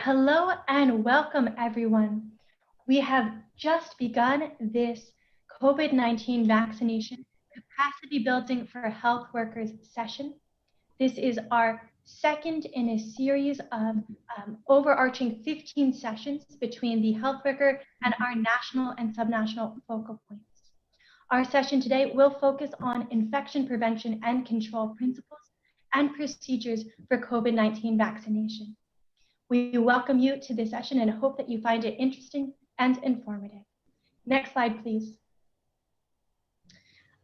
Hello and welcome, everyone. We have just begun this COVID-19 vaccination capacity building for health workers session. This is our second in a series of overarching 15 sessions between the health worker and our national and subnational focal points. Our session today will focus on infection prevention and control principles and procedures for COVID-19 vaccination. We welcome you to this session and hope that you find it interesting and informative. Next slide, please.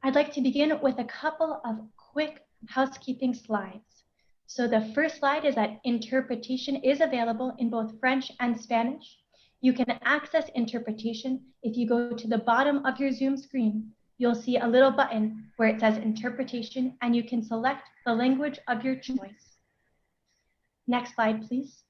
I'd like to begin with a couple of quick housekeeping slides. So the first slide is that interpretation is available in both French and Spanish. You can access interpretation if you go to the bottom of your Zoom screen. You'll see a little button where it says interpretation, and you can select the language of your choice. Next slide, please.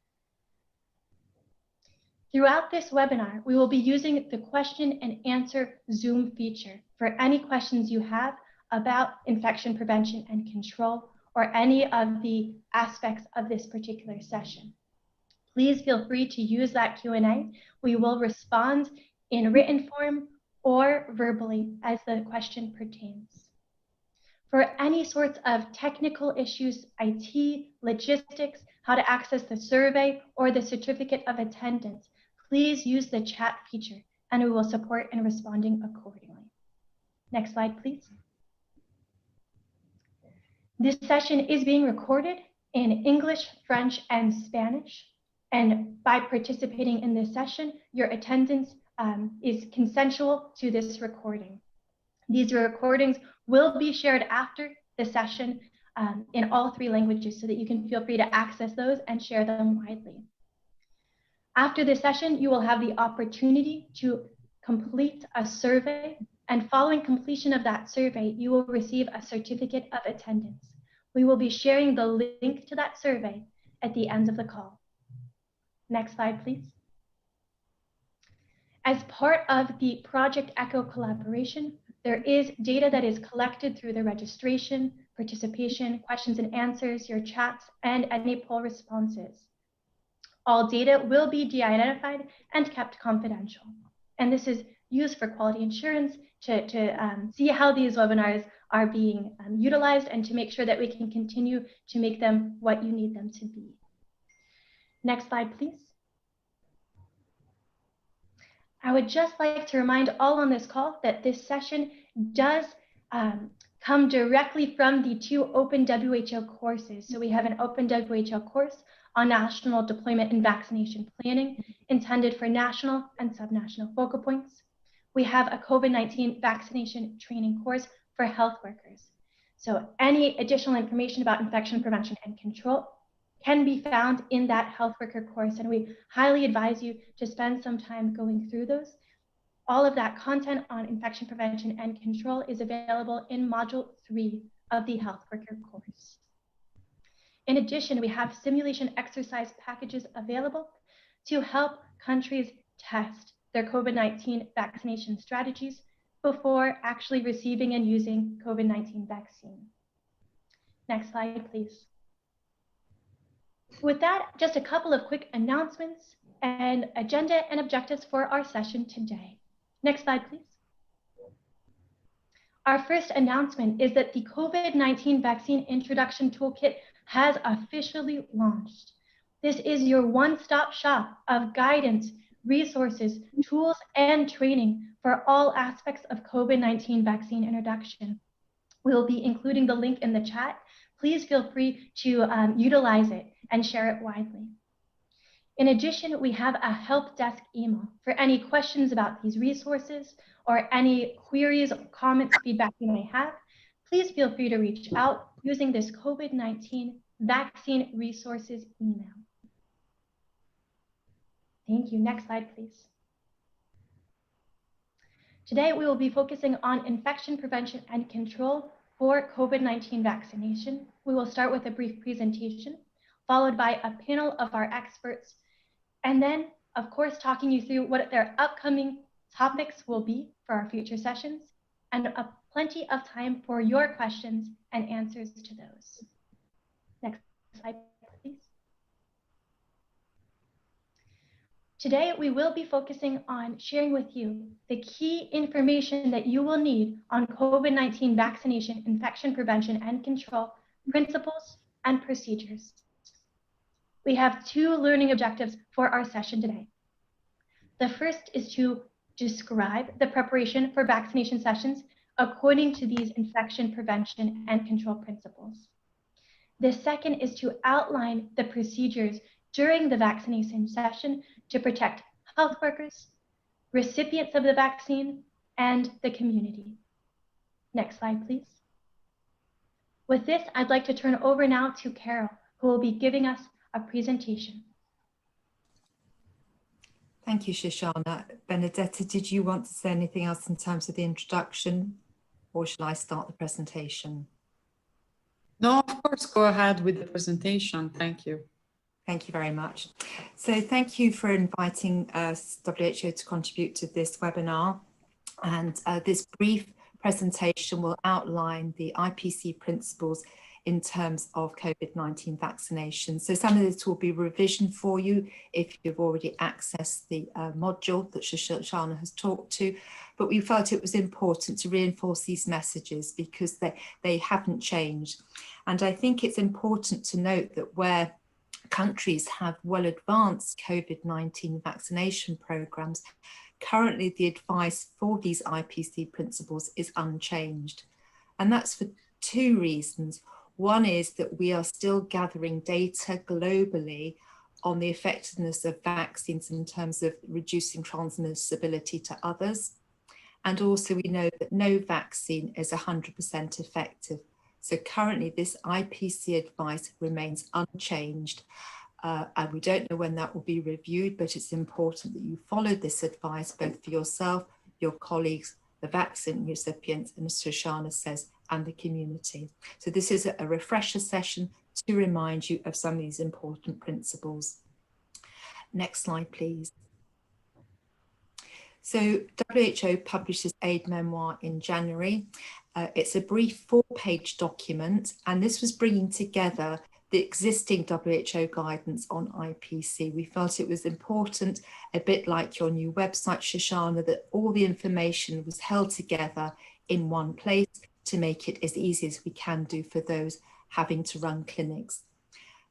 Throughout this webinar, we will be using the question and answer Zoom feature for any questions you have about infection prevention and control or any of the aspects of this particular session. Please feel free to use that Q&A. We will respond in written form or verbally as the question pertains. For any sorts of technical issues, IT, logistics, how to access the survey or the certificate of attendance, please use the chat feature and we will support in responding accordingly. Next slide, please. This session is being recorded in English, French, and Spanish. And by participating in this session, your attendance is consensual to this recording. These recordings will be shared after the session in all three languages so that you can feel free to access those and share them widely. After this session, you will have the opportunity to complete a survey, and following completion of that survey, you will receive a certificate of attendance. We will be sharing the link to that survey at the end of the call. Next slide, please. As part of the Project ECHO collaboration, there is data that is collected through the registration, participation, questions and answers, your chats, and any poll responses. All data will be de-identified and kept confidential. And this is used for quality assurance to see how these webinars are being utilized and to make sure that we can continue to make them what you need them to be. Next slide, please. I would just like to remind all on this call that this session does come directly from the two Open WHO courses. So we have an Open WHO course on national deployment and vaccination planning intended for national and subnational focal points. We have a COVID-19 vaccination training course for health workers. So any additional information about infection prevention and control can be found in that health worker course, and we highly advise you to spend some time going through those. All of that content on infection prevention and control is available in Module 3 of the health worker course. In addition, we have simulation exercise packages available to help countries test their COVID-19 vaccination strategies before actually receiving and using COVID-19 vaccine. Next slide, please. With that, just a couple of quick announcements and agenda and objectives for our session today. Next slide, please. Our first announcement is that the COVID-19 Vaccine Introduction Toolkit has officially launched. This is your one-stop shop of guidance, resources, tools, and training for all aspects of COVID-19 vaccine introduction. We will be including the link in the chat. Please feel free to utilize it and share it widely. In addition, we have a help desk email for any questions about these resources or any queries, comments, feedback you may have. Please feel free to reach out using this COVID-19 vaccine resources email. Thank you. Next slide, please. Today, we will be focusing on infection prevention and control for COVID-19 vaccination. We will start with a brief presentation, followed by a panel of our experts, and then, of course, talking you through what their upcoming topics will be for our future sessions, and plenty of time for your questions and answers to those. Next slide, please. Today, we will be focusing on sharing with you the key information that you will need on COVID-19 vaccination, infection prevention and control, principles, and procedures. We have two learning objectives for our session today. The first is to describe the preparation for vaccination sessions according to these infection prevention and control principles. The second is to outline the procedures during the vaccination session to protect health workers, recipients of the vaccine, and the community. Next slide, please. With this, I'd like to turn over now to Carol, who will be giving us a presentation. Thank you, Shoshana. Benedetta, did you want to say anything else in terms of the introduction, or shall I start the presentation? No, of course, go ahead with the presentation. Thank you. Thank you very much. So thank you for inviting us, WHO, to contribute to this webinar. And this brief presentation will outline the IPC principles in terms of COVID-19 vaccination. So some of this will be revision for you if you've already accessed the module that Shoshana has talked to, but we felt it was important to reinforce these messages because they haven't changed. And I think it's important to note that where countries have well advanced COVID-19 vaccination programs, currently the advice for these IPC principles is unchanged. And that's for two reasons. One is that we are still gathering data globally on the effectiveness of vaccines in terms of reducing transmissibility to others. And also we know that no vaccine is 100% effective. So currently this IPC advice remains unchanged. And we don't know when that will be reviewed, but it's important that you follow this advice both for yourself, your colleagues, the vaccine recipients, and as Shoshana says, and the community. So this is a refresher session to remind you of some of these important principles. Next slide, please. So WHO published this aid memoir in January. It's a brief 4-page document, and this was bringing together the existing WHO guidance on IPC. We felt it was important, a bit like your new website, Shoshana, that all the information was held together in one place to make it as easy as we can do for those having to run clinics.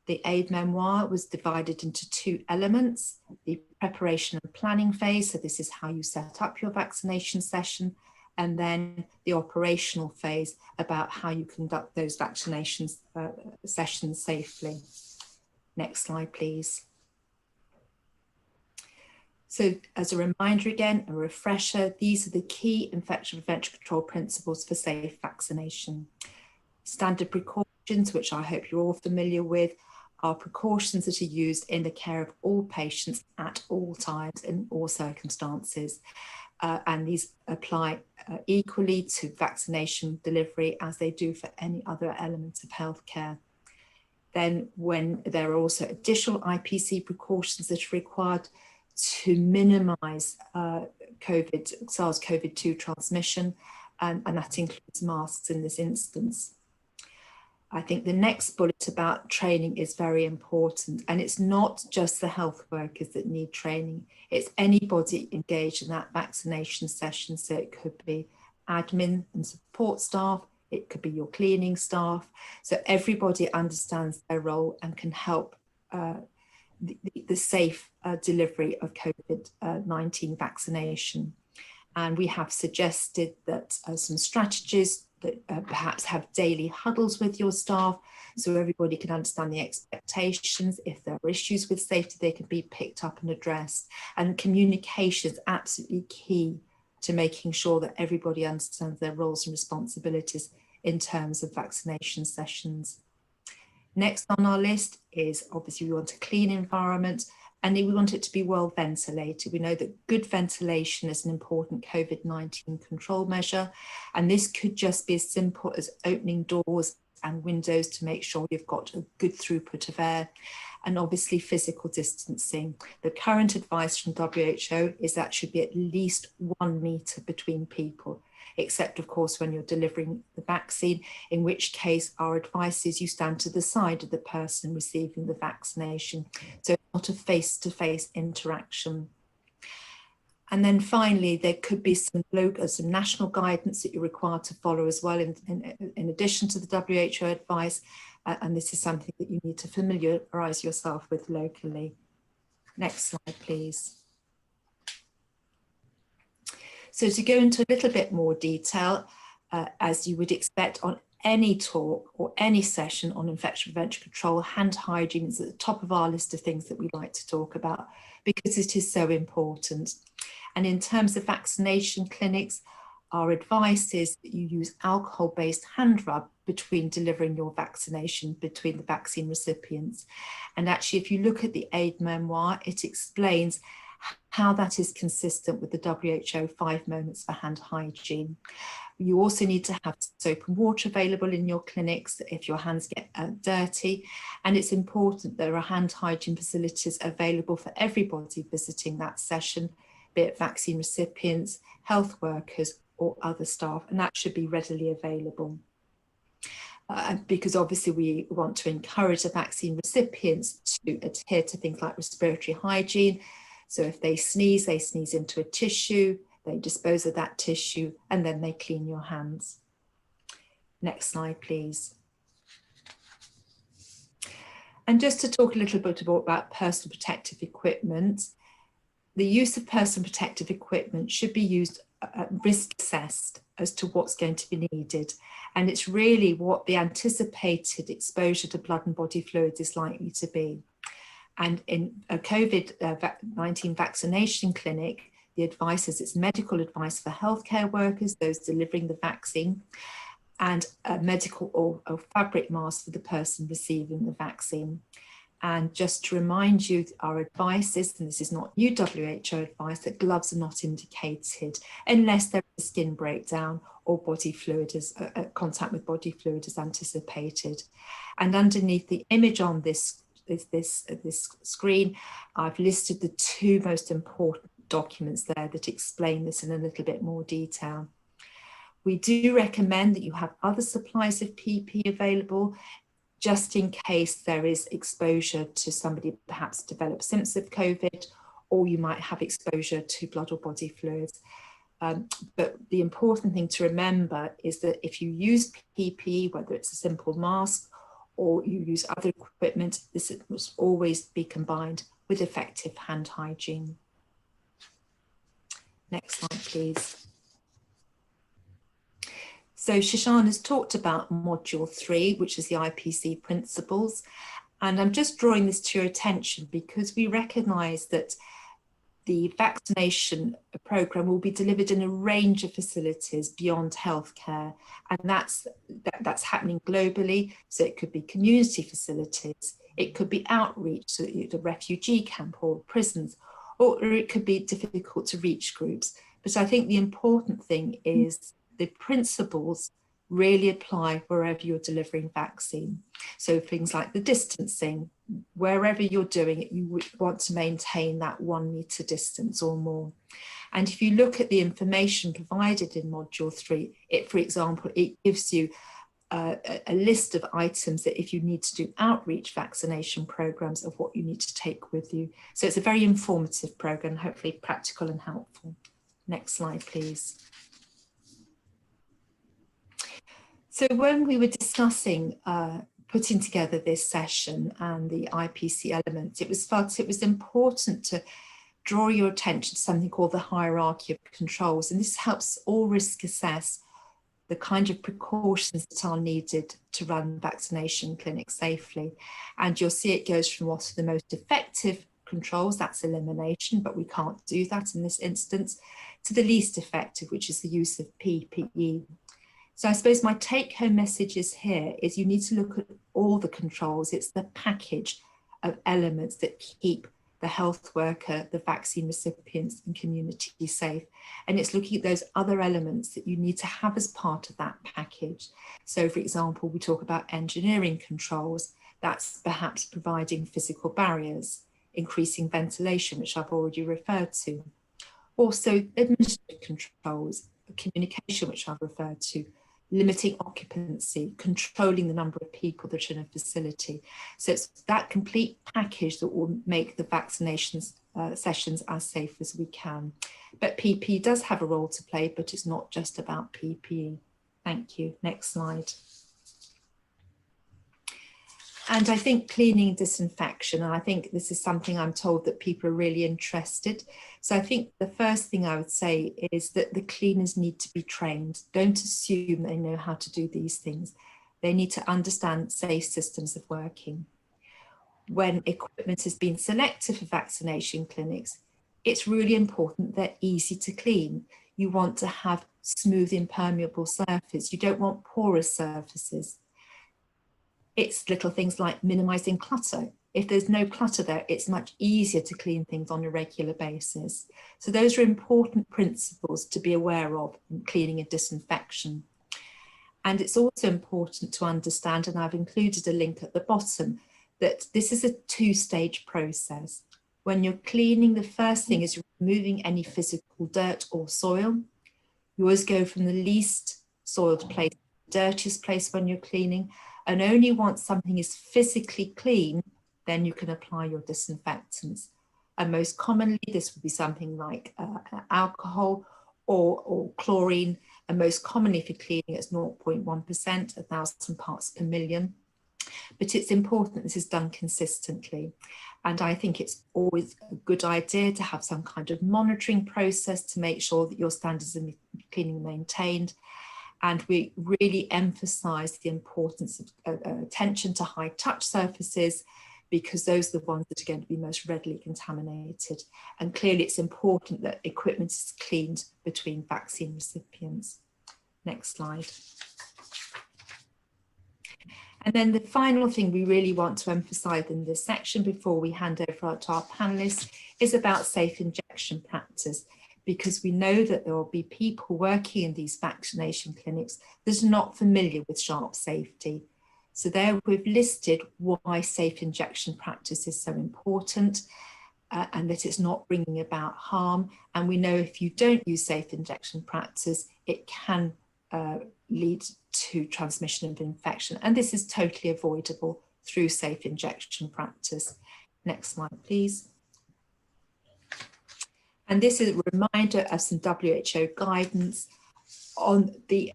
The aid memoir was divided into 2 elements, the preparation and planning phase, so this is how you set up your vaccination session, and then the operational phase about how you conduct those vaccination sessions safely. Next slide, please. So as a reminder again, a refresher, these are the key infection prevention control principles for safe vaccination. Standard precautions, which I hope you're all familiar with, are precautions that are used in the care of all patients at all times in all circumstances. And these apply equally to vaccination delivery as they do for any other elements of healthcare. Then when there are also additional IPC precautions that are required to minimize SARS-CoV-2 transmission, and that includes masks in this instance. I think the next bullet about training is very important, and it's not just the health workers that need training, it's anybody engaged in that vaccination session. So it could be admin and support staff, it could be your cleaning staff, so everybody understands their role and can help the safe delivery of COVID-19 vaccination. And we have suggested that some strategies that perhaps have daily huddles with your staff so everybody can understand the expectations. If there are issues with safety, they can be picked up and addressed. And communication is absolutely key to making sure that everybody understands their roles and responsibilities in terms of vaccination sessions. Next on our list is obviously we want a clean environment, and we want it to be well ventilated. We know that good ventilation is an important COVID-19 control measure, and this could just be as simple as opening doors and windows to make sure you've got a good throughput of air, and obviously physical distancing. The current advice from WHO is that should be at least 1 meter between people. except of course when you're delivering the vaccine, in which case our advice is you stand to the side of the person receiving the vaccination. So it's not a face-to-face interaction. And then finally, there could be some national guidance that you're required to follow as well, in addition to the WHO advice. And this is something that you need to familiarise yourself with locally. Next slide, please. So to go into a little bit more detail, as you would expect on any talk or any session on infection prevention control, hand hygiene is at the top of our list of things that we like to talk about because it is so important. And in terms of vaccination clinics, our advice is that you use alcohol-based hand rub between delivering your vaccination between the vaccine recipients. And actually, if you look at the aid memoir, it explains how that is consistent with the WHO 5 moments for hand hygiene. You also need to have soap and water available in your clinics if your hands get dirty. And it's important there are hand hygiene facilities available for everybody visiting that session, be it vaccine recipients, health workers, or other staff, and that should be readily available. Because obviously we want to encourage the vaccine recipients to adhere to things like respiratory hygiene. So if they sneeze into a tissue, they dispose of that tissue, and then they clean your hands. Next slide, please. And just to talk a little bit more about personal protective equipment, the use of personal protective equipment should be used risk assessed as to what's going to be needed. And it's really what the anticipated exposure to blood and body fluids is likely to be. And in a COVID-19 vaccination clinic, the advice is it's medical advice for healthcare workers, those delivering the vaccine, and a medical or fabric mask for the person receiving the vaccine. And just to remind you, our advice is, and this is not new WHO advice, that gloves are not indicated unless there is skin breakdown or body fluid contact with body fluid is anticipated. And underneath the image on this screen, I've listed the 2 most important documents there that explain this in a little bit more detail. We do recommend that you have other supplies of PPE available, just in case there is exposure to somebody perhaps develop symptoms of COVID, or you might have exposure to blood or body fluids. But the important thing to remember is that if you use PPE, whether it's a simple mask or you use other equipment, this must always be combined with effective hand hygiene. Next slide, please. So Shishan has talked about module 3, which is the IPC Principles. And I'm just drawing this to your attention because we recognise that the vaccination programme will be delivered in a range of facilities beyond healthcare. And that's happening globally. So it could be community facilities, it could be outreach, so the refugee camp or prisons, or it could be difficult to reach groups. But I think the important thing is the principles really apply wherever you're delivering vaccine. So things like the distancing, wherever you're doing it, you would want to maintain that 1 metre distance or more. And if you look at the information provided in module 3, for example, it gives you a list of items that if you need to do outreach vaccination programs of what you need to take with you. So it's a very informative program, hopefully practical and helpful. Next slide, please. So when we were discussing putting together this session and the IPC elements, it was felt it was important to draw your attention to something called the hierarchy of controls. And this helps all risk assess the kind of precautions that are needed to run vaccination clinics safely. And you'll see it goes from what are the most effective controls, that's elimination, but we can't do that in this instance, to the least effective, which is the use of PPE. So I suppose my take-home message is here is you need to look at all the controls. It's the package of elements that keep the health worker, the vaccine recipients and community safe. And it's looking at those other elements that you need to have as part of that package. So for example, we talk about engineering controls. That's perhaps providing physical barriers, increasing ventilation, which I've already referred to. Also administrative controls, communication, which I've referred to, limiting occupancy, controlling the number of people that are in a facility. So it's that complete package that will make the vaccinations sessions as safe as we can. But PPE does have a role to play, but it's not just about PPE. Thank you. Next slide. And I think cleaning and disinfection, and I think this is something I'm told that people are really interested. So I think the first thing I would say is that the cleaners need to be trained. Don't assume they know how to do these things. They need to understand safe systems of working. When equipment has been selected for vaccination clinics, it's really important they're easy to clean. You want to have smooth, impermeable surfaces. You don't want porous surfaces. It's little things like minimizing clutter. If there's no clutter there, it's much easier to clean things on a regular basis. So those are important principles to be aware of in cleaning and disinfection. And it's also important to understand, and I've included a link at the bottom, that this is a two-stage process. When you're cleaning, the first thing is removing any physical dirt or soil. You always go from the least soiled place, the dirtiest place when you're cleaning, and only once something is physically clean, then you can apply your disinfectants. And most commonly, this would be something like alcohol or chlorine. And most commonly, if you're cleaning, it's 0.1%, 1,000 parts per million. But it's important this is done consistently. And I think it's always a good idea to have some kind of monitoring process to make sure that your standards of cleaning are maintained. And we really emphasize the importance of attention to high touch surfaces, because those are the ones that are going to be most readily contaminated. And clearly it's important that equipment is cleaned between vaccine recipients. Next slide. And then the final thing we really want to emphasize in this section before we hand over to our panelists is about safe injection practice, because we know that there will be people working in these vaccination clinics that are not familiar with sharp safety. So there we've listed why safe injection practice is so important and that it's not bringing about harm. And we know if you don't use safe injection practice, it can lead to transmission of infection. And this is totally avoidable through safe injection practice. Next slide, please. And this is a reminder of some WHO guidance on the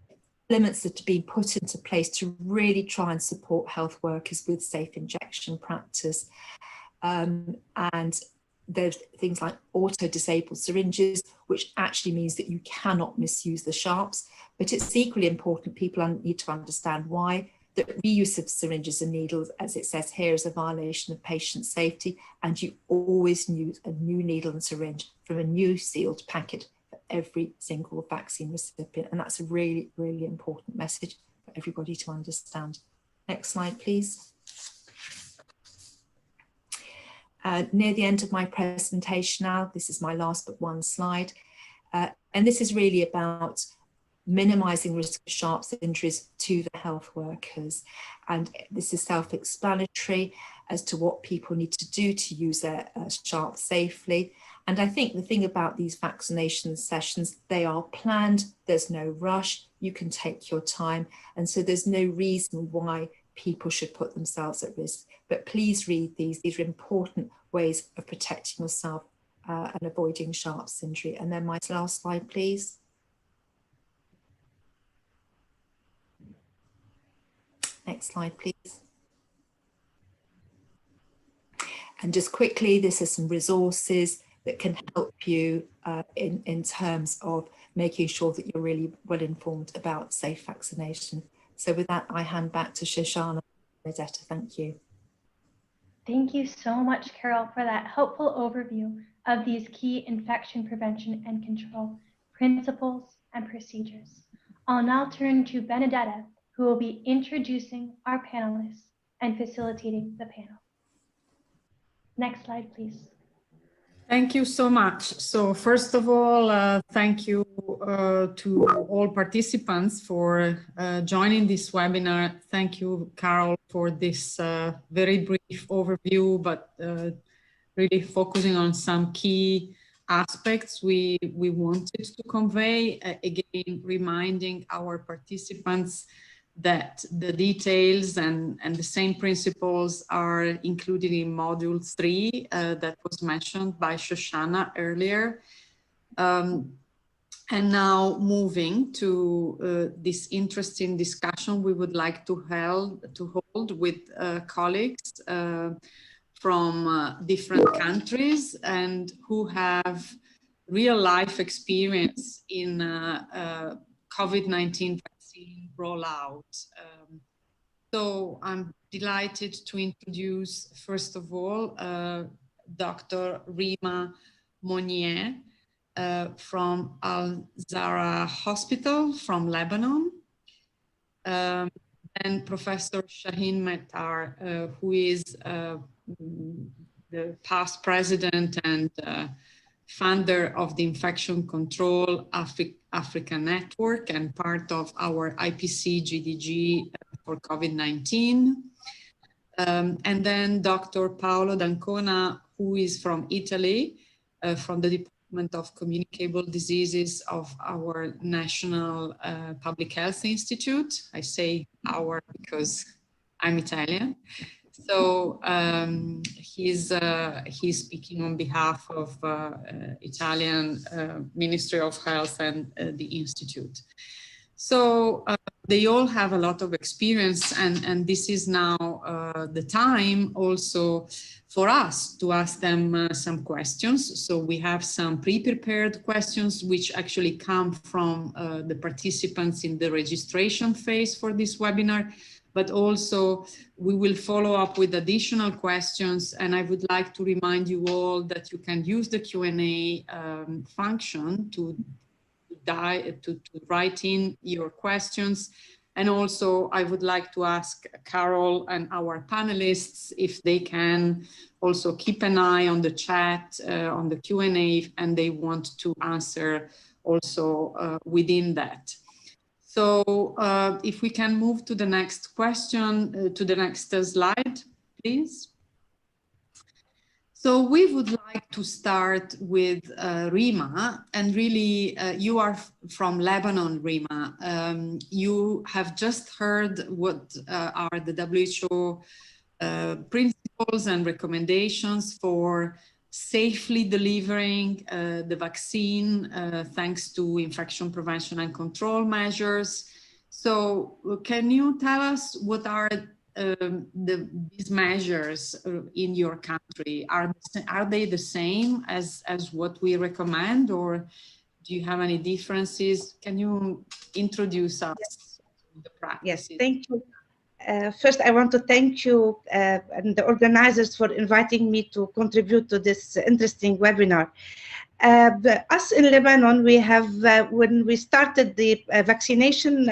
elements that are being put into place to really try and support health workers with safe injection practice. And there's things like auto-disabled syringes, which actually means that you cannot misuse the sharps, but it's equally important people need to understand why. That reuse of syringes and needles, as it says here, is a violation of patient safety, and you always use a new needle and syringe from a new sealed packet for every single vaccine recipient. And that's a really, really important message for everybody to understand. Next slide, please. Near the end of my presentation now, this is my last but one slide. And this is really about minimizing risk of sharps injuries to the health workers. And this is self-explanatory as to what people need to do to use their sharps safely. And I think the thing about these vaccination sessions, they are planned, there's no rush, you can take your time. And so there's no reason why people should put themselves at risk. But please read these are important ways of protecting yourself and avoiding sharps injury. And then my last slide, please. Next slide, please. And just quickly, this is some resources that can help you in terms of making sure that you're really well informed about safe vaccination. So with that, I hand back to Shoshana. Benedetta, thank you. Thank you so much, Carol, for that helpful overview of these key infection prevention and control principles and procedures. I'll now turn to Benedetta, who will be introducing our panelists and facilitating the panel. Next slide, please. Thank you so much. So first of all, thank you to all participants for joining this webinar. Thank you, Carol, for this very brief overview, but really focusing on some key aspects we wanted to convey, again, reminding our participants that the details and the same principles are included in module 3 that was mentioned by Shoshana earlier. And now moving to this interesting discussion we would like to hold with colleagues from different countries and who have real life experience in COVID-19 vaccine rollout. So I'm delighted to introduce, first of all, Dr. Rima Monnier from Al-Zahra Hospital from Lebanon, and Professor Shaheen Mettar, who is the past president and founder of the Infection Control Africa Network and part of our IPC GDG for COVID-19. And then Dr. Paolo D'Ancona, who is from Italy, from the Department of Communicable Diseases of our National Public Health Institute. I say our because I'm Italian. So he's speaking on behalf of Italian Ministry of Health and the Institute. So they all have a lot of experience, and this is now the time also for us to ask them some questions. So we have some pre-prepared questions which actually come from the participants in the registration phase for this webinar, but also we will follow up with additional questions. And I would like to remind you all that you can use the Q&A function to write in your questions. And also I would like to ask Carol and our panelists if they can also keep an eye on the chat, on the Q&A, and they want to answer also within that. So if we can move to the next question, to the next slide, please. So we would like to start with Rima, and really you are from Lebanon, Rima. You have just heard what are the WHO principles and recommendations for safely delivering the vaccine thanks to infection prevention and control measures. So can you tell us what are these measures in your country? Are they the same as what we recommend, or do you have any differences? Can you introduce us to the practice? Yes, thank you. First, I want to thank you and the organizers for inviting me to contribute to this interesting webinar. Us in Lebanon, we have, when we started the vaccination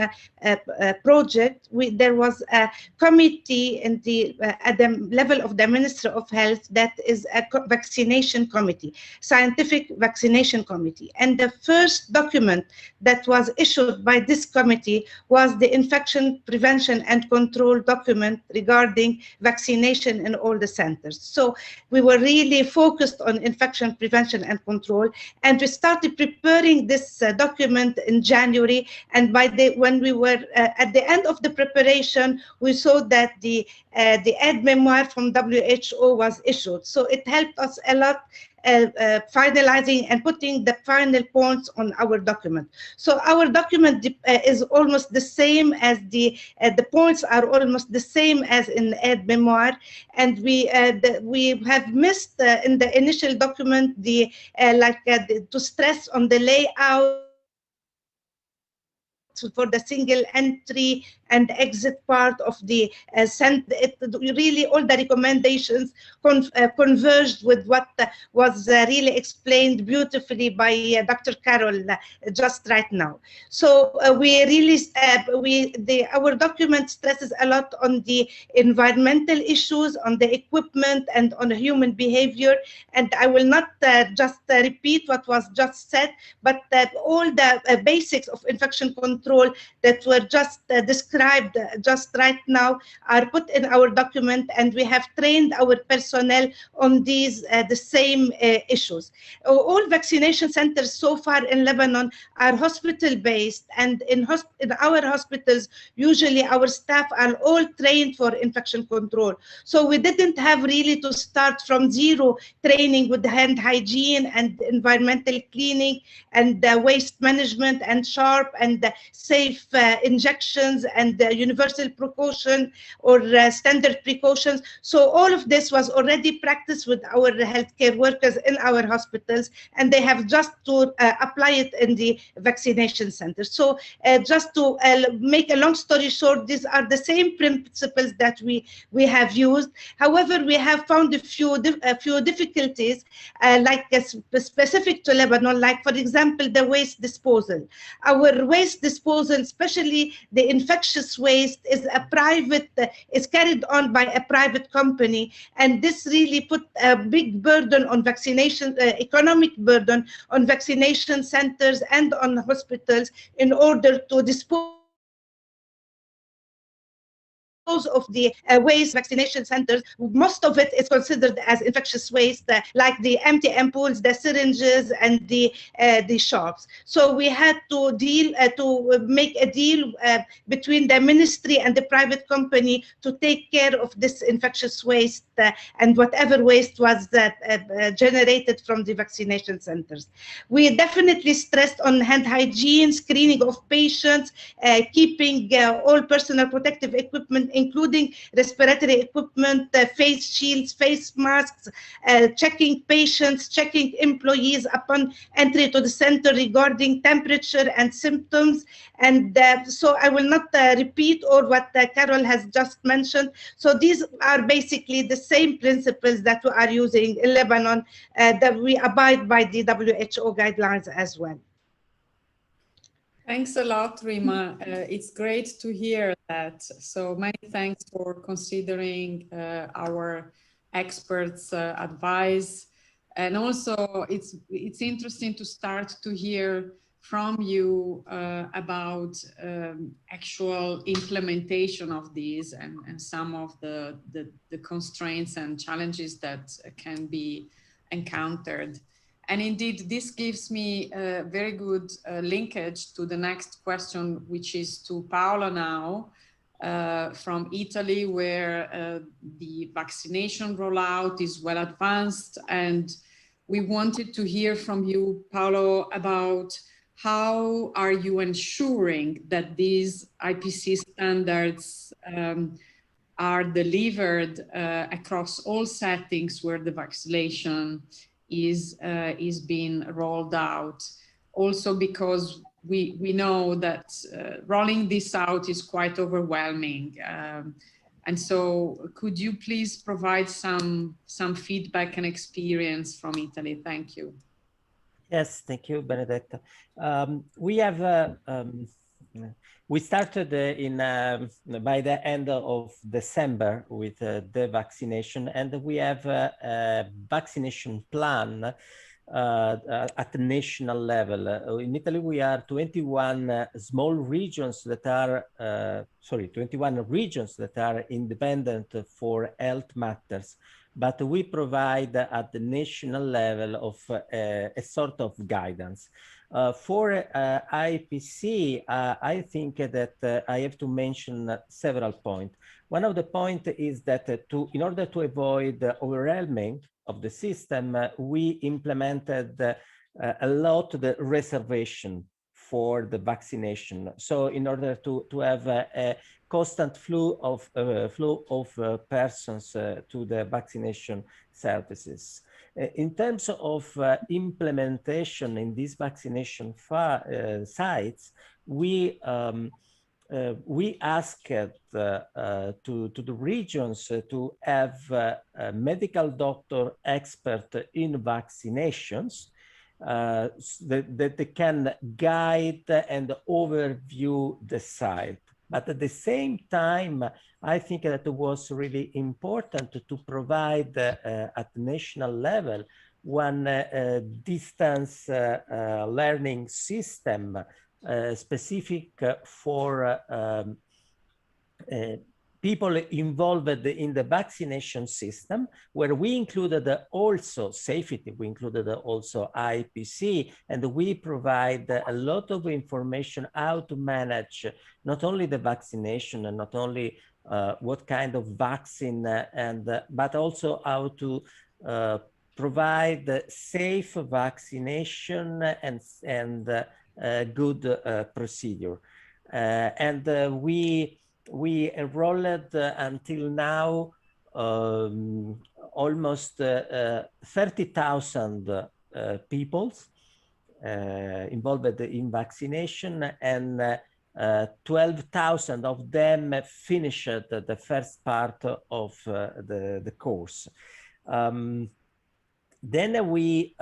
project, there was a committee in at the level of the Ministry of Health that is a vaccination committee, scientific vaccination committee. And the first document that was issued by this committee was the infection prevention and control document regarding vaccination in all the centers. So we were really focused on infection prevention and control. And we started preparing this document in January. And by when we were at the end of the preparation, we saw that the Memoir from WHO was issued. So it helped us a lot finalizing and putting the final points on our document. So our document is almost the same as the points are almost the same as in the Memoir, and we have missed in the initial document to stress on the layout for the single entry and exit part of the really all the recommendations converged with what was really explained beautifully by Dr. Carol just right now. So we really, our document stresses a lot on the environmental issues, on the equipment, and on human behavior. And I will not just repeat what was just said, but all the basics of infection control that were just described described just right now are put in our document, and we have trained our personnel on these the same issues. All vaccination centers so far in Lebanon are hospital-based, and in our hospitals, usually our staff are all trained for infection control. So we didn't have really to start from zero training with hand hygiene and environmental cleaning and waste management and sharp and safe injections and universal precaution or standard precautions. So all of this was already practiced with our healthcare workers in our hospitals, and they have just to apply it in the vaccination centers. So just to make a long story short, these are the same principles that we have used. However, we have found a few difficulties, like specific to Lebanon, like for example, the waste disposal. Our waste disposal, especially the infectious waste, is carried on by a private company, and this really put a big burden on vaccination, economic burden on vaccination centers and on hospitals in order to dispose of the waste vaccination centers. Most of it is considered as infectious waste, like the empty ampoules, the syringes, and the sharps. So we had to make a deal between the ministry and the private company to take care of this infectious waste and whatever waste was generated from the vaccination centers. We definitely stressed on hand hygiene, screening of patients, keeping all personal protective equipment, including respiratory equipment, face shields, face masks, checking patients, checking employees upon entry to the center regarding temperature and symptoms. And so I will not repeat all what Carol has just mentioned. So these are basically the same principles that we are using in Lebanon, that we abide by the WHO guidelines as well. Thanks a lot, Rima. It's great to hear that. So many thanks for considering our experts' advice. And also, it's interesting to start to hear from you about actual implementation of these and some of the constraints and challenges that can be encountered. And indeed, this gives me a very good linkage to the next question, which is to Paola now, from Italy, where the vaccination rollout is well advanced. And we wanted to hear from you, Paolo, about how are you ensuring that these IPC standards are delivered across all settings where the vaccination is being rolled out. Also because we know that rolling this out is quite overwhelming. And so could you please provide some feedback and experience from Italy? Thank you. Yes, thank you, Benedetta. We started by the end of December with the vaccination, and we have a vaccination plan at the national level. In Italy, we are 21 small regions that are, 21 regions that are independent for health matters, but we provide at the national level of a sort of guidance. For IPC, I think that I have to mention several points. One of the points is that in order to avoid overwhelming of the system, we implemented a lot the reservation for the vaccination. So in order to have a constant flow of persons to the vaccination services. In terms of implementation in these vaccination sites, we asked to the regions to have a medical doctor expert in vaccinations that they can guide and overview the site. But at the same time, I think that it was really important to provide at the national level one distance learning system specific for people involved in the vaccination system, where we included also safety, we included also IPC, and we provide a lot of information how to manage not only the vaccination and not only what kind of vaccine, but also how to provide safe vaccination and good procedure. We enrolled until now almost 30,000 people involved in vaccination, and 12,000 of them finished the first part of the course. Then we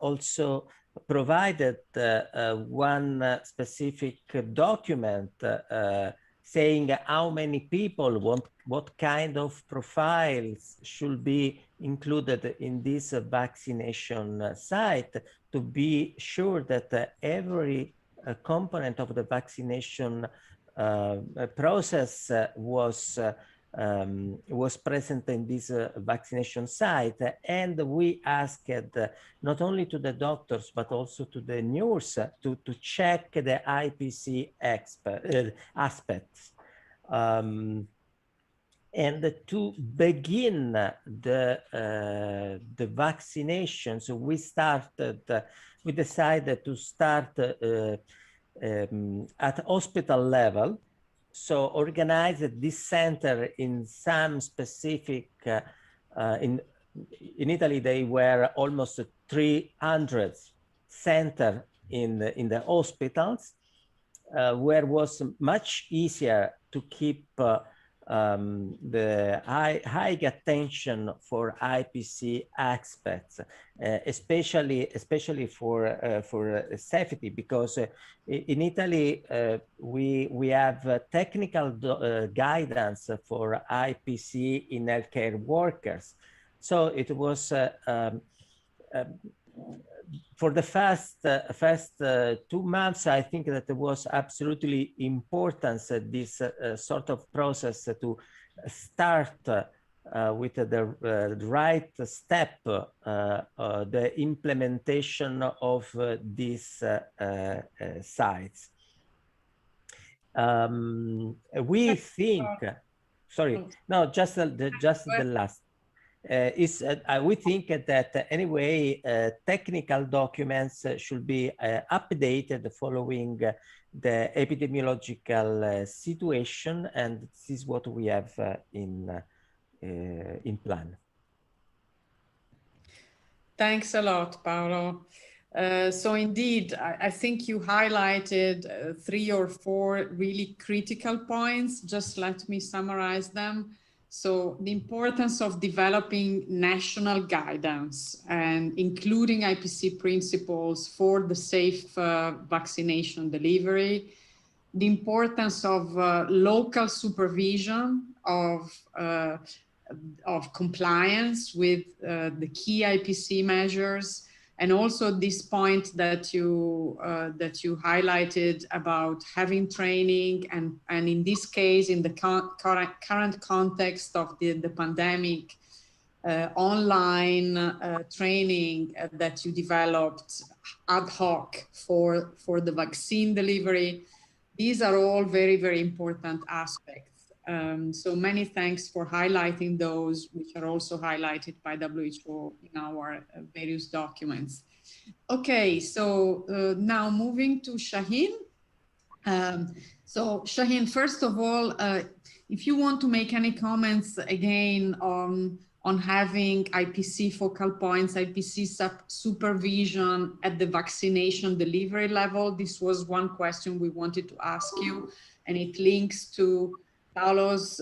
also provided one specific document saying how many people, what kind of profiles should be included in this vaccination site, to be sure that every component of the vaccination process was present in this vaccination site. And we asked not only to the doctors, but also to the nurse to check the IPC aspects. And to begin the vaccinations, we decided to start at hospital level. So organized this center in some specific, in Italy, they were almost 300 centers in the hospitals, where it was much easier to keep the high attention for IPC aspects, especially for safety, because in Italy we have technical guidance for IPC in healthcare workers. So it was for the first 2 months, I think that it was absolutely important this sort of process to start with the right step, the implementation of these sites. We think, sorry, no, just the last. We think that anyway, technical documents should be updated following the epidemiological situation, and this is what we have in plan. Thanks a lot, Paolo. So indeed, I think you highlighted 3 or 4 really critical points. Just let me summarize them. So the importance of developing national guidance and including IPC principles for the safe vaccination delivery, the importance of local supervision of compliance with the key IPC measures, and also this point that you highlighted about having training, and in this case, in the current context of the pandemic, online training that you developed ad hoc for the vaccine delivery. These are all very, very important aspects. So many thanks for highlighting those, which are also highlighted by WHO in our various documents. Okay, so now moving to Shaheen. So Shaheen, first of all, if you want to make any comments again on having IPC focal points, IPC supervision at the vaccination delivery level, this was one question we wanted to ask you, and it links to Paolo's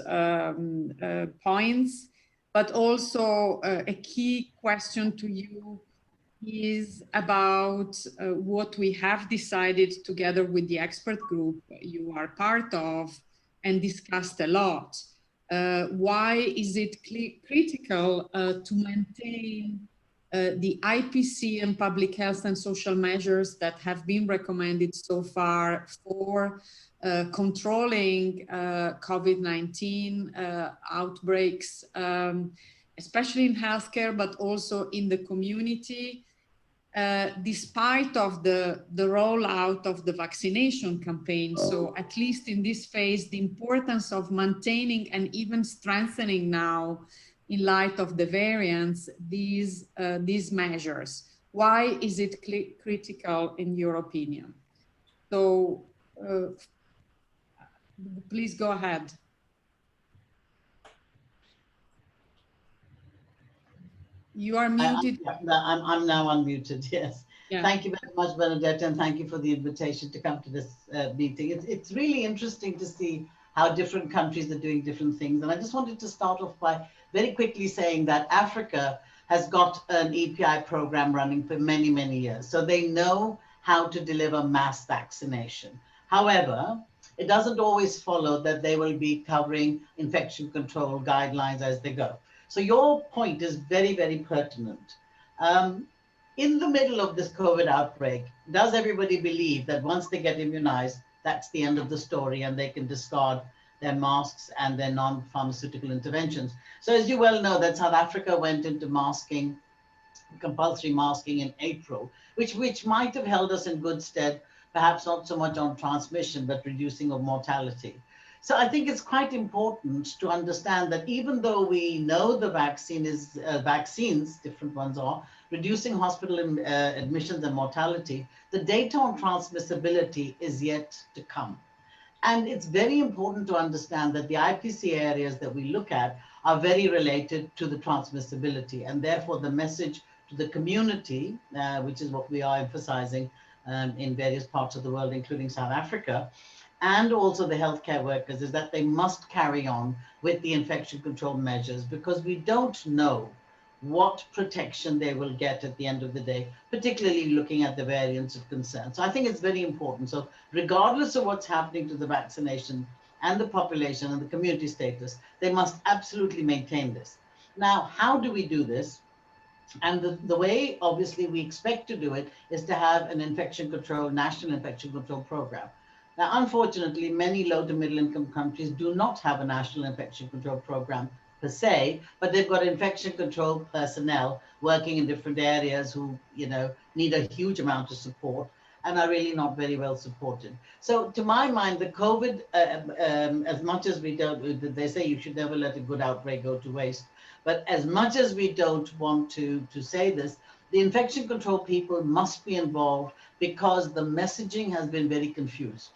points, but also a key question to you is about what we have decided together with the expert group you are part of and discussed a lot. Why is it critical to maintain the IPC and public health and social measures that have been recommended so far for controlling COVID-19 outbreaks, especially in healthcare, but also in the community, despite of the rollout of the vaccination campaign. So at least in this phase, the importance of maintaining and even strengthening now, in light of the variants, these measures. Why is it critical in your opinion? So please go ahead. You are muted. I'm now unmuted, yes. Yeah. Thank you very much, Benedetta, and thank you for the invitation to come to this meeting. It's really interesting to see how different countries are doing different things. And I just wanted to start off by very quickly saying that Africa has got an EPI program running for many, many years. So they know how to deliver mass vaccination. However, it doesn't always follow that they will be covering infection control guidelines as they go. So your point is very, very pertinent. In the middle of this COVID outbreak, does everybody believe that once they get immunized, that's the end of the story and they can discard their masks and their non-pharmaceutical interventions? So as you well know, that South Africa went into masking, compulsory masking in April, which might have held us in good stead, perhaps not so much on transmission, but reducing of mortality. So I think it's quite important to understand that even though we know the vaccine is, vaccines, different ones are, reducing hospital admissions and mortality, the data on transmissibility is yet to come. And it's very important to understand that the IPC areas that we look at are very related to the transmissibility, and therefore the message to the community, which is what we are emphasizing in various parts of the world, including South Africa, and also the healthcare workers, is that they must carry on with the infection control measures, because we don't know what protection they will get at the end of the day, particularly looking at the variants of concern. So I think it's very important. So regardless of what's happening to the vaccination and the population and the community status, they must absolutely maintain this. Now, how do we do this? And the way, obviously, we expect to do it is to have an infection control, national infection control program. Now, unfortunately, many low to middle income countries do not have a national infection control program per se, but they've got infection control personnel working in different areas who, you know, need a huge amount of support and are really not very well supported. So to my mind, the COVID, as much as we don't, they say you should never let a good outbreak go to waste, but as much as we don't want to say this, the infection control people must be involved, because the messaging has been very confused.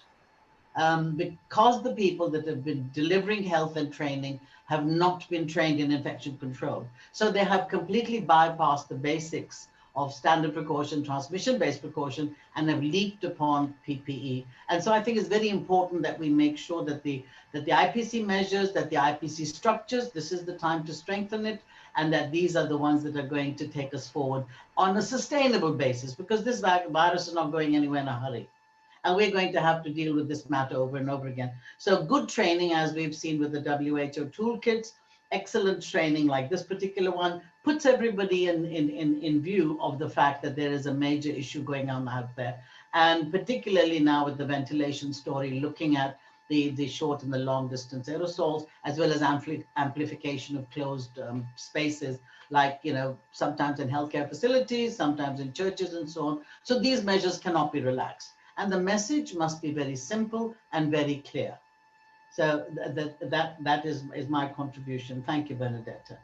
Because the people that have been delivering health and training have not been trained in infection control. So they have completely bypassed the basics of standard precaution, transmission-based precaution, and have leaped upon PPE. And so I think it's very important that we make sure that the IPC measures, that the IPC structures, this is the time to strengthen it, and that these are the ones that are going to take us forward on a sustainable basis, because this virus is not going anywhere in a hurry. And we're going to have to deal with this matter over and over again. So good training, as we've seen with the WHO toolkits, excellent training like this particular one, puts everybody in view of the fact that there is a major issue going on out there. And particularly now with the ventilation story, looking at the short and the long distance aerosols, as well as amplification of closed spaces, like, you know, sometimes in healthcare facilities, sometimes in churches and so on. So these measures cannot be relaxed. And the message must be very simple and very clear. So that is my contribution. Thank you, Benedetta.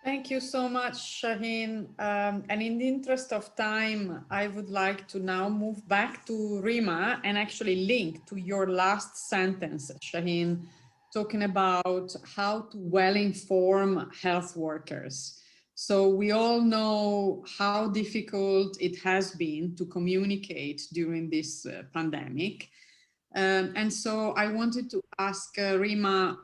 Thank you so much, Shaheen. And in the interest of time, I would like to now move back to Rima and actually link to your last sentence, Shaheen, talking about how to well inform health workers. So we all know how difficult it has been to communicate during this pandemic. And so I wanted to ask Rima,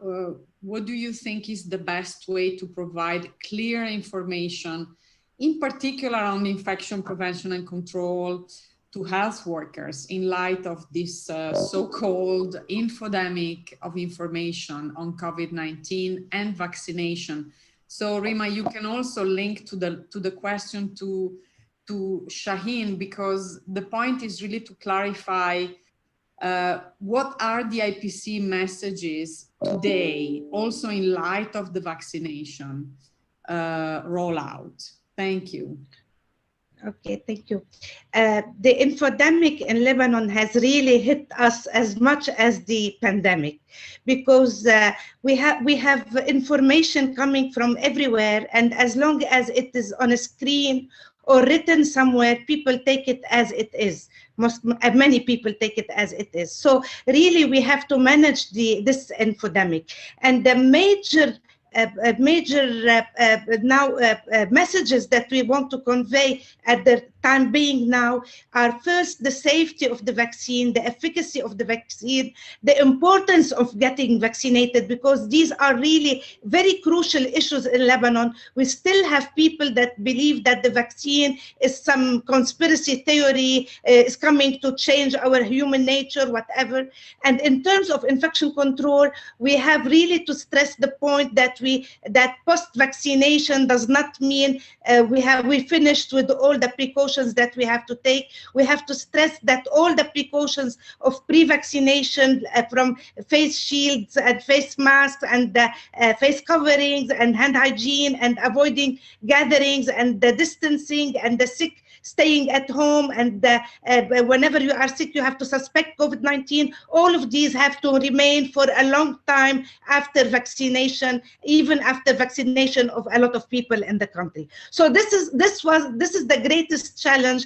what do you think is the best way to provide clear information, in particular on infection prevention and control, to health workers in light of this so-called infodemic of information on COVID-19 and vaccination? So Rima, you can also link to the question to Shaheen, because the point is really to clarify what are the IPC messages today, also in light of the vaccination rollout. Thank you. Okay, thank you. The infodemic in Lebanon has really hit us as much as the pandemic, because we have information coming from everywhere, and as long as it is on a screen or written somewhere, people take it as it is. Many people take it as it is. So really, we have to manage this infodemic, and the major messages that we want to convey at the time being now are: first, the safety of the vaccine, the efficacy of the vaccine, the importance of getting vaccinated, because these are really very crucial issues in Lebanon. We still have people that believe that the vaccine is some conspiracy theory, is coming to change our human nature, whatever. And in terms of infection control, we have really to stress the point that post-vaccination does not mean we finished with all the precautions that we have to take. We have to stress that all the precautions of pre-vaccination, from face shields and face masks and face coverings and hand hygiene and avoiding gatherings and the distancing and the sick staying at home, and whenever you are sick, you have to suspect COVID-19. All of these have to remain for a long time after vaccination, even after vaccination of a lot of people in the country. So this is the greatest challenge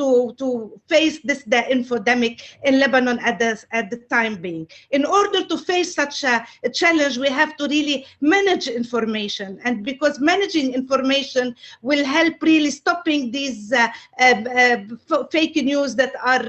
to face the infodemic in Lebanon at the time being. In order to face such a challenge, we have to really manage information, and because managing information will help really stopping these fake news that are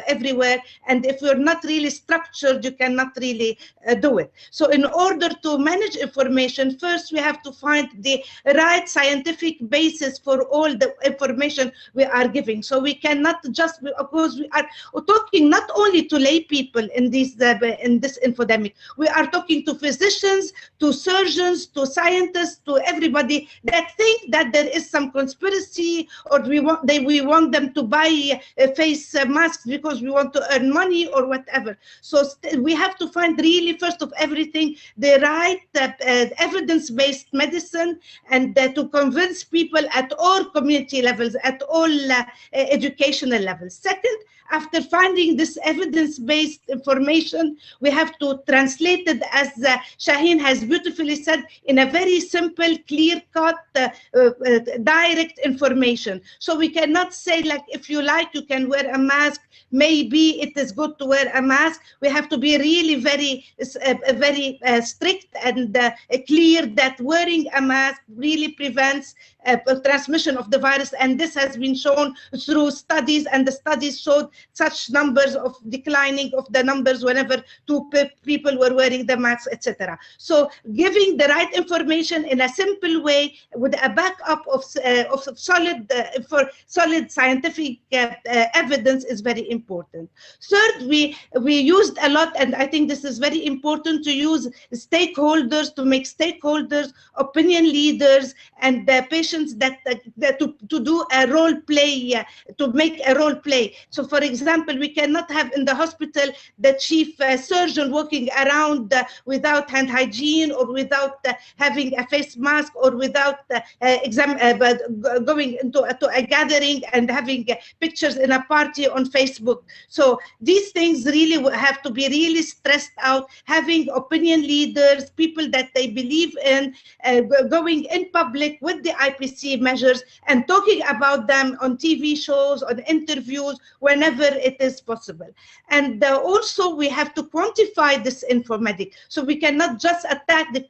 everywhere. And if you're not really structured, you cannot really do it. So in order to manage information, first we have to find the right scientific basis for all the information we are giving. So we cannot just, because we are talking not only to lay people in this infodemic, we are talking to physicians, to surgeons, to scientists, to everybody that think that there is some conspiracy, or we want them to buy face masks because we want to earn money or whatever. So we have to find really, first of everything, the right evidence-based medicine, and to convince people at all community levels, at all educational levels. Second, after finding this evidence-based information, we have to translate it, as Shaheen has beautifully said, in a very simple, clear-cut, direct information. So we cannot say, like, if you like, you can wear a mask, maybe it is good to wear a mask. We have to be really very strict and clear that wearing a mask really prevents transmission of the virus, and this has been shown through studies, and the studies showed such numbers of declining of the numbers whenever two people were wearing the masks, etc. So giving the right information in a simple way with a backup of solid scientific evidence is very important. Third, we used a lot, and I think this is very important, to use stakeholders, to make stakeholders, opinion leaders, and patients to do a role play, to make a role play. So for example, we cannot have in the hospital the chief surgeon walking around without hand hygiene, or without having a face mask, or without going into a gathering and having pictures in a party on Facebook. So these things really have to be really stressed out, having opinion leaders, people that they believe in, going in public with the IPC measures and talking about them on TV shows, on interviews, whenever it is possible. And also we have to quantify this informatic. So we cannot just attack the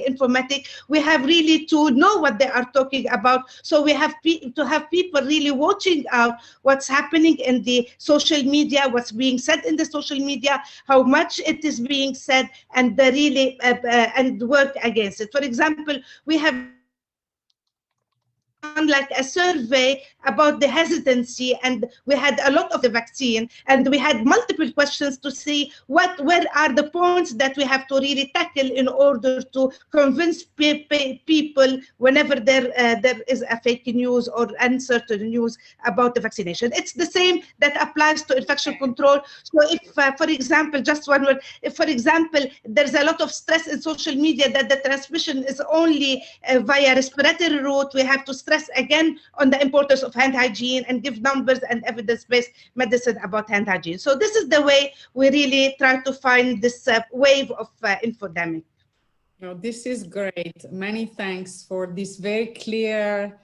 informatic. We have really to know what they are talking about. So we have to have people really watching out what's happening in the social media, what's being said in the social media, how much it is being said, and really and work against it. For example, we have like a survey about the hesitancy, and we had a lot of the vaccine, and we had multiple questions to see where are the points that we have to really tackle in order to convince people whenever there is a fake news or uncertain news about the vaccination. It's the same that applies to infection control. So if, for example, just one word, if, for example, there's a lot of stress in social media that the transmission is only via respiratory route, we have to stress again on the importance of hand hygiene and give numbers and evidence-based medicine about hand hygiene. So this is the way we really try to find this wave of infodemic. No, this is great. Many thanks for this very clear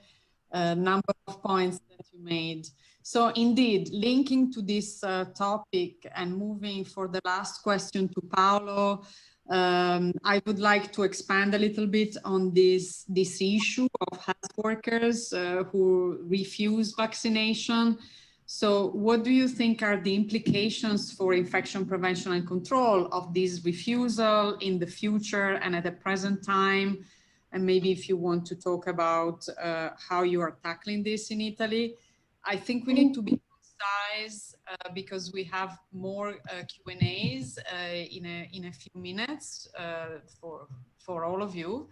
number of points that you made. So indeed, linking to this topic and moving for the last question to Paolo, I would like to expand a little bit on this issue of health workers who refuse vaccination. So what do you think are the implications for infection prevention and control of this refusal in the future and at the present time? And maybe if you want to talk about how you are tackling this in Italy. I think we need to be precise because we have more Q&As in a few minutes for all of you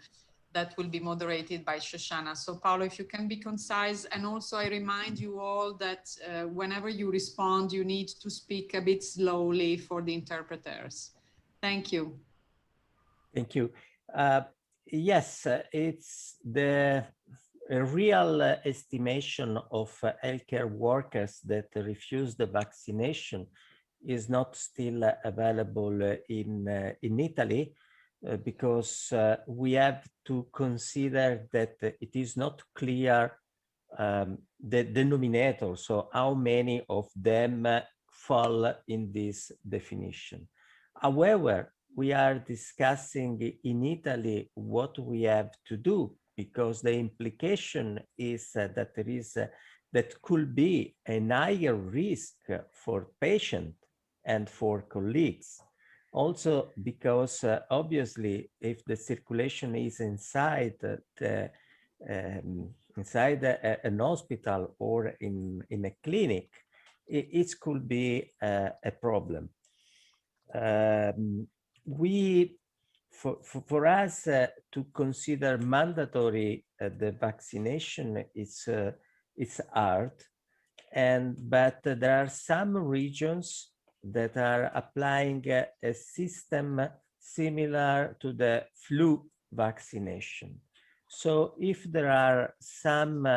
that will be moderated by Shoshana. So Paolo, if you can be concise. And also I remind you all that whenever you respond, you need to speak a bit slowly for the interpreters. Thank you. Thank you. Yes, it's the real estimation of healthcare workers that refuse the vaccination is not still available in Italy because we have to consider that it is not clear the denominator, so how many of them fall in this definition. However, we are discussing in Italy what we have to do, because the implication is that there is that could be a higher risk for patient and for colleagues. Also because obviously if the circulation is inside inside an hospital or in a clinic, it could be a problem. For us to consider mandatory the vaccination is hard, but there are some regions that are applying a system similar to the flu vaccination. So if there are some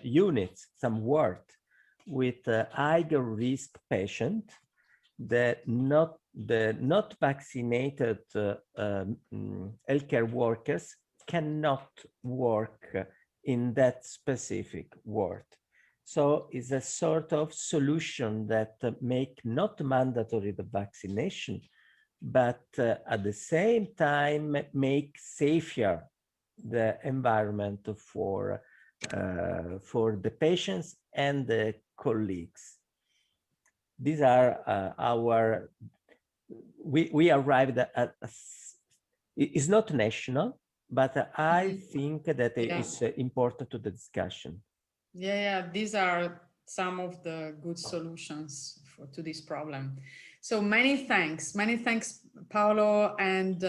units, some ward with higher risk patient, the not vaccinated healthcare workers cannot work in that specific ward. So it's a sort of solution that make not mandatory the vaccination, but at the same time make safer the environment for the patients and the colleagues. These are we arrived at, it's not national, but I think that it is important to the discussion. Yeah, these are some of the good solutions to this problem. So many thanks, Paolo, and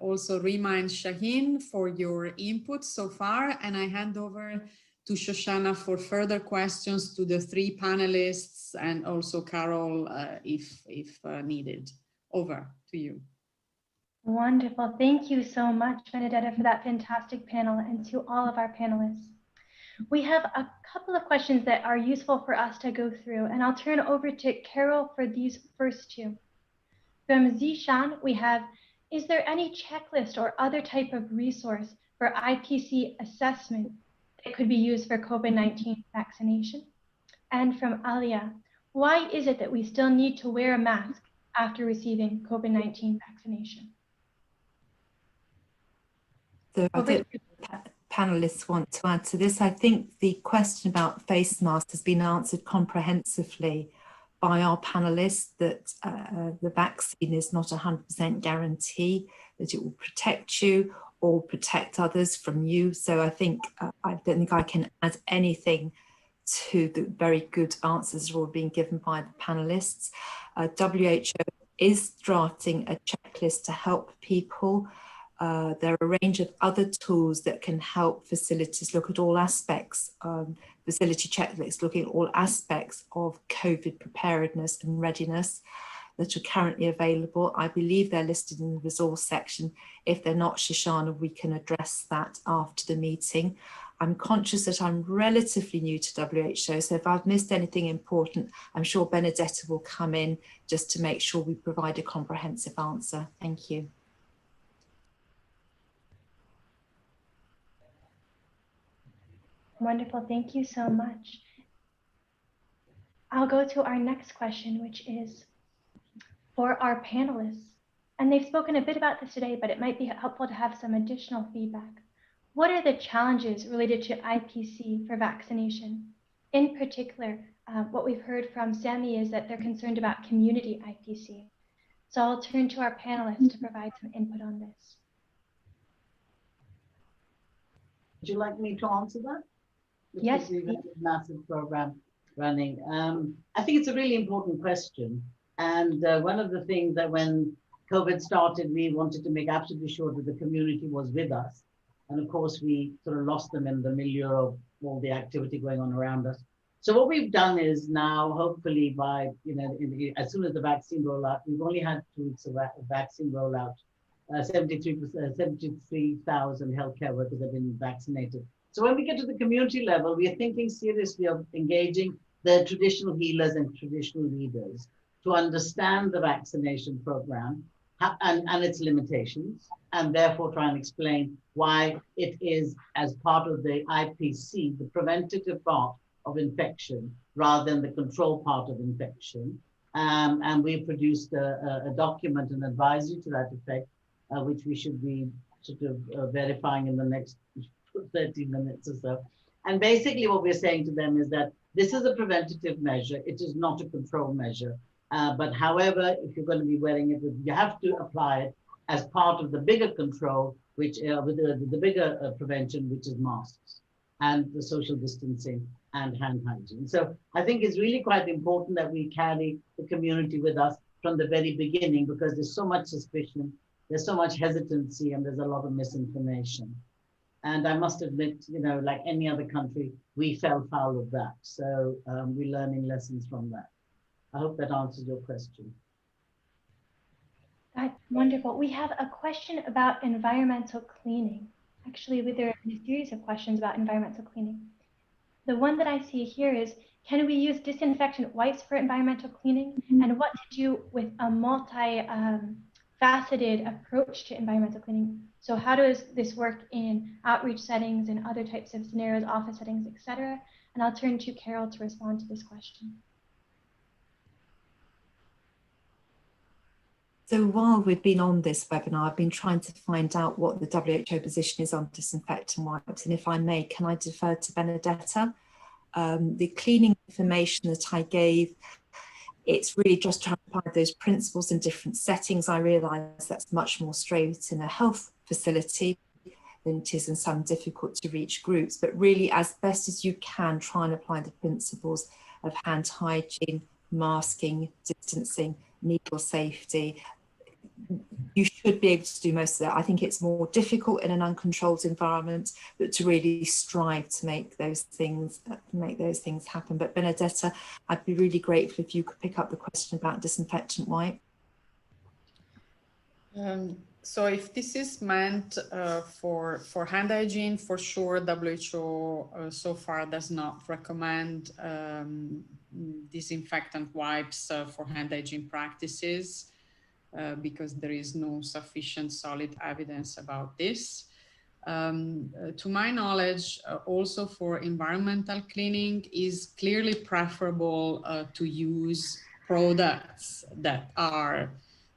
also Rima and Shaheen for your input so far. And I hand over to Shoshana for further questions to the three panelists and also Carol if needed. Over to you. Wonderful. Thank you so much, Benedetta, for that fantastic panel, and to all of our panelists. We have a couple of questions that are useful for us to go through, and I'll turn over to Carol for these first two. From Zishan, we have, is there any checklist or other type of resource for IPC assessment that could be used for COVID-19 vaccination? And from Alia, why is it that we still need to wear a mask after receiving COVID-19 vaccination? So I think panelists want to add to this. I think the question about face masks has been answered comprehensively by our panelists, that the vaccine is not 100% guarantee that it will protect you, or protect others from you. So I think I don't think I can add anything to the very good answers that are all being given by the panelists. WHO is drafting a checklist to help people. There are a range of other tools that can help facilities look at all aspects, facility checklists looking at all aspects of COVID preparedness and readiness that are currently available. I believe they're listed in the resource section. If they're not, Shoshana, we can address that after the meeting. I'm conscious that I'm relatively new to WHO, so if I've missed anything important, I'm sure Benedetta will come in just to make sure we provide a comprehensive answer. Thank you. Wonderful, thank you so much. I'll go to our next question, which is for our panelists. And they've spoken a bit about this today, but it might be helpful to have some additional feedback. What are the challenges related to IPC for vaccination? In particular, what we've heard from Sammy is that they're concerned about community IPC. So I'll turn to our panelists to provide some input on this. Would you like me to answer that? Yes. We've got a massive program running. I think it's a really important question. And one of the things that when COVID started, we wanted to make absolutely sure that the community was with us. And of course, we sort of lost them in the milieu of all the activity going on around us. So what we've done is now, hopefully by, as soon as the vaccine rollout, we've only had 2 weeks of vaccine rollout. 73,000 healthcare workers have been vaccinated. So when we get to the community level, we are thinking seriously of engaging the traditional healers and traditional leaders to understand the vaccination program and its limitations, and therefore try and explain why it is as part of the IPC, the preventative part of infection, rather than the control part of infection. And we produced a document, an advisory to that effect, which we should be sort of verifying in the next 30 minutes or so. And basically what we're saying to them is that this is a preventative measure. It is not a control measure. But however, if you're going to be wearing it, you have to apply it as part of the bigger control, which with the bigger prevention, which is masks and the social distancing and hand hygiene. So I think it's really quite important that we carry the community with us from the very beginning, because there's so much suspicion, there's so much hesitancy, and there's a lot of misinformation. And I must admit, like any other country, we fell foul of that. So we're learning lessons from that. I hope that answers your question. That's wonderful. We have a question about environmental cleaning. Actually, there are a series of questions about environmental cleaning. The one that I see here is, can we use disinfectant wipes for environmental cleaning? And what to do with a multi-faceted approach to environmental cleaning? So how does this work in outreach settings and other types of scenarios, office settings, etc.? And I'll turn to Carol to respond to this question. So while we've been on this webinar, I've been trying to find out what the WHO position is on disinfectant wipes. And if I may, can I defer to Benedetta? The cleaning information that I gave, it's really just trying to apply those principles in different settings. I realise that's much more straight in a health facility than it is in some difficult to reach groups, but really as best as you can, try and apply the principles of hand hygiene, masking, distancing, needle safety. You should be able to do most of that. I think it's more difficult in an uncontrolled environment, but to really strive to make those things happen. But Benedetta, I'd be really grateful if you could pick up the question about disinfectant wipe. So if this is meant for hand hygiene, for sure, WHO so far does not recommend disinfectant wipes for hand hygiene practices because there is no sufficient solid evidence about this. To my knowledge, also for environmental cleaning is clearly preferable to use products that are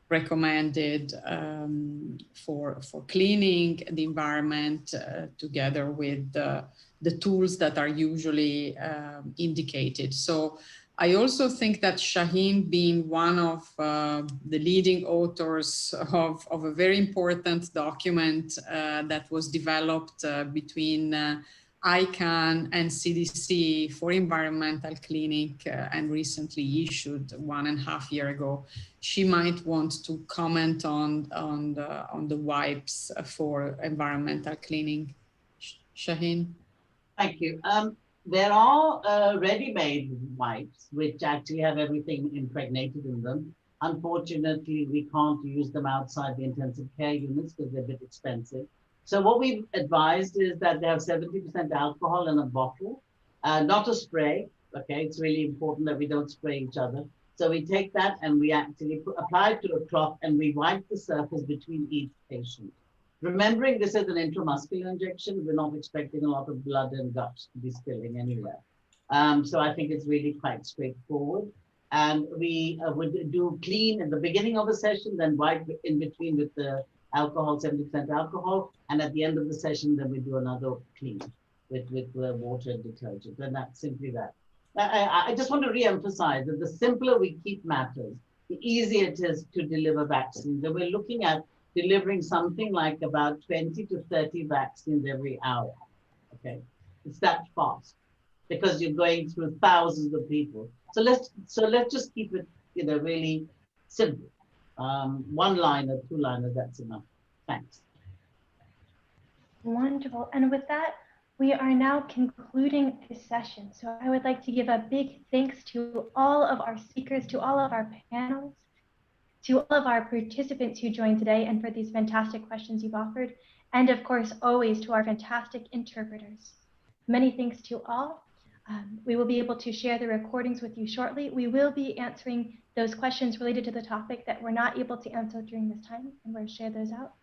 recommended for cleaning the environment together with the tools that are usually indicated. So I also think that Shaheen, being one of the leading authors of a very important document that was developed between ICANN and CDC for environmental cleaning and recently issued 1.5 years ago, she might want to comment on the wipes for environmental cleaning. Shaheen? Thank you. There are ready-made wipes which actually have everything impregnated in them. Unfortunately, we can't use them outside the intensive care units because they're a bit expensive. So what we've advised is that they have 70% alcohol in a bottle, not a spray. Okay, it's really important that we don't spray each other. So we take that and we actually apply it to a cloth and we wipe the surface between each patient. Remembering this is an intramuscular injection, we're not expecting a lot of blood and guts to be spilling anywhere. So I think it's really quite straightforward. And we would do clean in the beginning of a session, then wipe in between with the alcohol, 70% alcohol. And at the end of the session, then we do another clean with water and detergent. And that's simply that. I just want to re-emphasize that the simpler we keep matters, the easier it is to deliver vaccines. And we're looking at delivering something like about 20 to 30 vaccines every hour. Okay, it's that fast because you're going through thousands of people. So let's just keep it, really simple. One-liner, two-liner, that's enough. Thanks. Wonderful. And with that, we are now concluding this session. So I would like to give a big thanks to all of our speakers, to all of our panels, to all of our participants who joined today and for these fantastic questions you've offered. And of course, always to our fantastic interpreters. Many thanks to all. We will be able to share the recordings with you shortly. We will be answering those questions related to the topic that we're not able to answer during this time, and we'll share those out.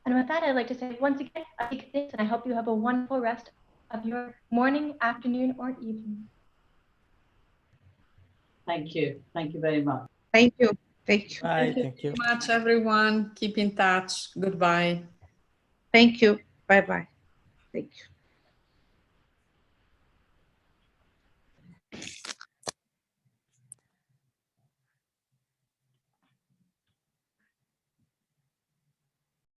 And with that, I'd like to say once again, a big thanks, and I hope you have a wonderful rest of your morning, afternoon, or evening. Thank you. Thank you very much. Thank you. Thank you. Bye. Thank you very much, everyone. Keep in touch. Goodbye. Thank you. Bye-bye. Thank you.